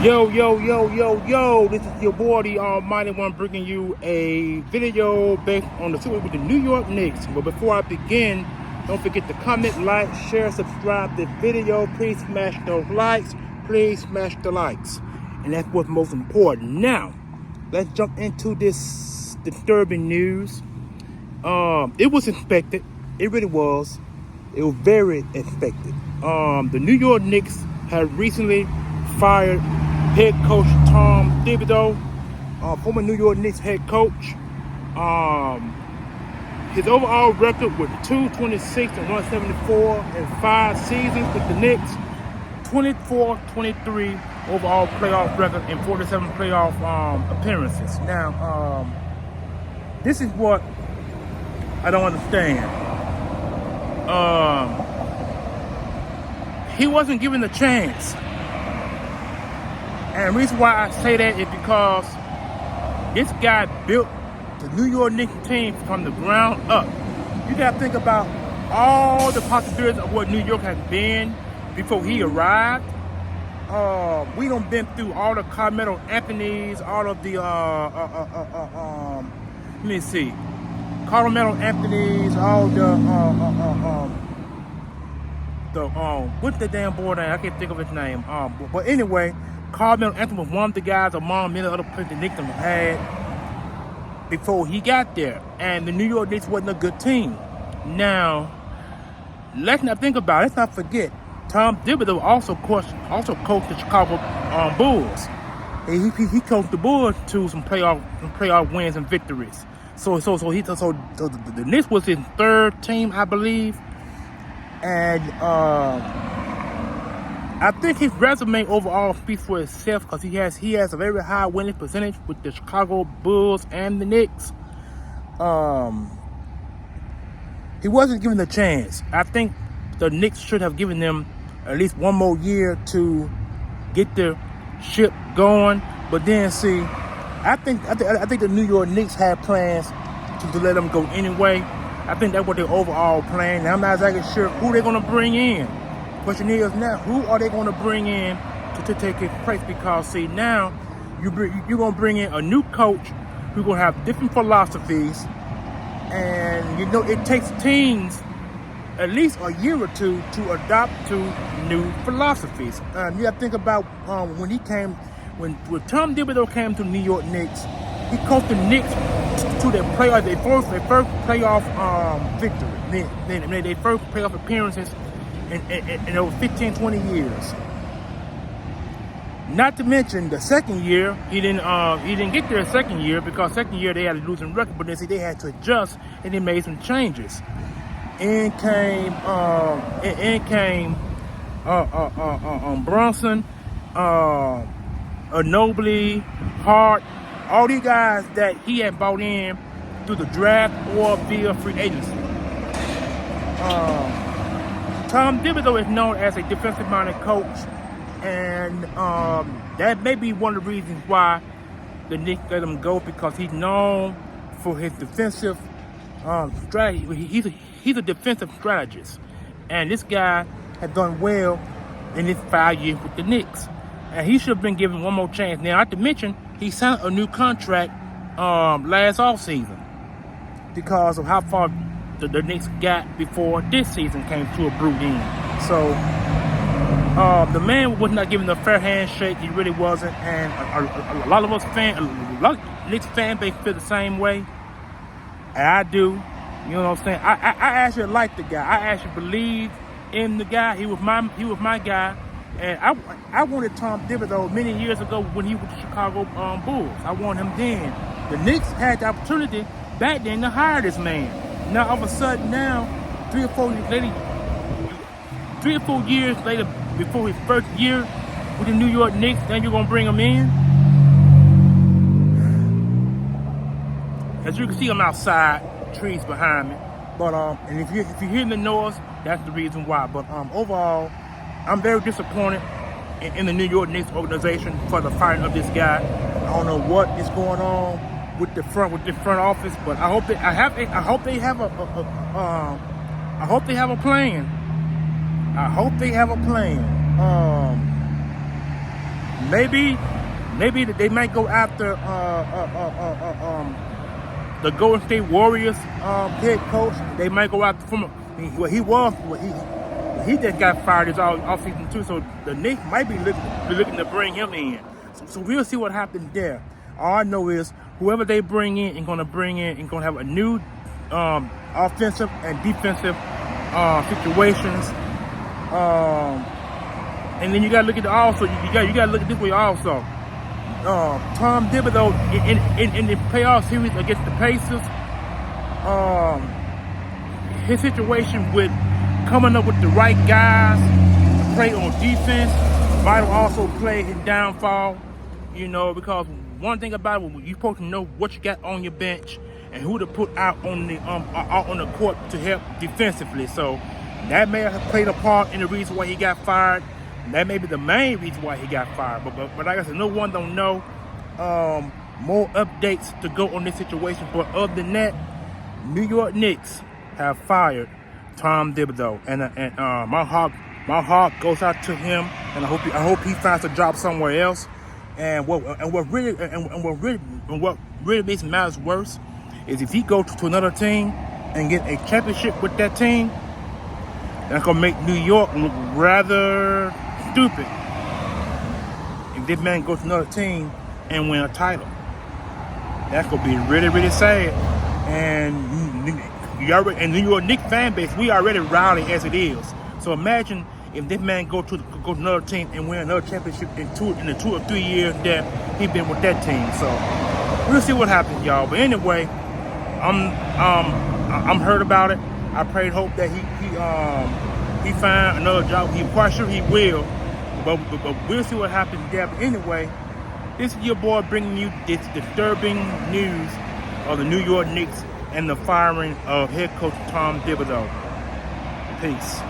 Yo, this is your boy, the Almighty One, bringing you a video based on the series with the New York Knicks. But before I begin, don't forget to comment, like, share, subscribe to the video. Please smash those likes. Please smash the likes. And that's what's most important. Now, let's jump into this disturbing news. It was expected. It really was. It was very expected. The New York Knicks have recently fired head coach Tom Thibodeau, former New York Knicks head coach. His overall record was 226 and 174 in 5 seasons with the Knicks, 24-23 overall playoff record and 47 playoff appearances. Now, this is what I don't understand. He wasn't given a chance. And the reason why I say that is because this guy built the New York Knicks team from the ground up. You got to think about all the possibilities of what New York has been before he arrived. We done been through all the Carmelo Anthony's, all of the, let me see, Carmelo Anthony's, all what's the damn boy name? I can't think of his name. But anyway, Carmelo Anthony was one of the guys among many other players the Knicks had before he got there. And the New York Knicks wasn't a good team. Now, let's not think about it. Let's not forget, Tom Thibodeau also coached the Chicago Bulls. He coached the Bulls to some playoff wins and victories. So the Knicks was his third team, I believe. And I think his resume overall speaks for itself because he has a very high winning percentage with the Chicago Bulls and the Knicks. He wasn't given a chance. I think the Knicks should have given them at least one more year to get the ship going. But then, see, I think the New York Knicks had plans to let him go anyway. I think that's what their overall plan. Now, I'm not exactly sure who they're going to bring in. Question is now, who are they going to bring in to take his place? Because, see, now you're going to bring in a new coach who's going to have different philosophies. And, you know, it takes teams at least a year or two to adapt to new philosophies. You have to think about when Tom Thibodeau came to the New York Knicks, he coached the Knicks to their first playoff victory. Their first playoff appearances in over 15, 20 years. Not to mention the second year, he didn't get there second year because second year they had a losing record, but they had to adjust and they made some changes. In came Brunson, Ginobili, Hart, all these guys that he had brought in through the draft or via free agency. Tom Thibodeau is known as a defensive-minded coach, and that may be one of the reasons why the Knicks let him go, because he's known for his defensive strategy. He's a defensive strategist, and this guy has done well in his 5 years with the Knicks, and he should have been given one more chance. Now, not to mention, he signed a new contract last offseason because of how far the Knicks got before this season came to a brutal end. So the man was not given a fair handshake. He really wasn't, and a lot of Knicks fan base feel the same way, and I do. You know what I'm saying? I actually like the guy. I actually believe in the guy. He was my guy. And I wanted Tom Thibodeau many years ago when he was with the Chicago Bulls. I wanted him then. The Knicks had the opportunity back then to hire this man. Now, all of a sudden, now, 3 or 4 years later, before his first year with the New York Knicks, then you're going to bring him in? As you can see, I'm outside, trees behind me. But and if you hear the noise, that's the reason why. But overall, I'm very disappointed in the New York Knicks organization for the firing of this guy. I don't know what is going on with the front office, but I hope they have a plan. maybe they might go after the Golden State Warriors head coach. They might go after he just got fired this off season too. So the Knicks might be looking to bring him in. So we'll see what happens there. All I know is whoever they bring in is going to have a new offensive and defensive situations. And then you got to look at you got to look at this way also. Tom Thibodeau in the playoff series against the Pacers, his situation with coming up with the right guys to play on defense might have also played his downfall, because one thing about it, you're supposed to know what you got on your bench and who to put out on the court to help defensively. So that may have played a part in the reason why he got fired. That may be the main reason why he got fired. But like I said, no one don't know. More updates to go on this situation. But other than that, New York Knicks have fired Tom Thibodeau, and my heart goes out to him, and I hope he finds a job somewhere else. And what really makes matters worse is if he goes to another team and get a championship with that team, that's gonna make New York look rather stupid. If this man goes to another team and win a title, that's gonna be really, really sad. And New York Knicks fan base, we already rowdy as it is. So imagine if this man go to another team and win another championship in the 2 or 3 years that he been with that team. So we'll see what happens, y'all. But anyway, I'm hurt about it. I pray and hope that he find another job. I'm quite sure he will. But we'll see what happens there. But anyway, this is your boy bringing you this disturbing news of the New York Knicks and the firing of head coach Tom Thibodeau. Peace.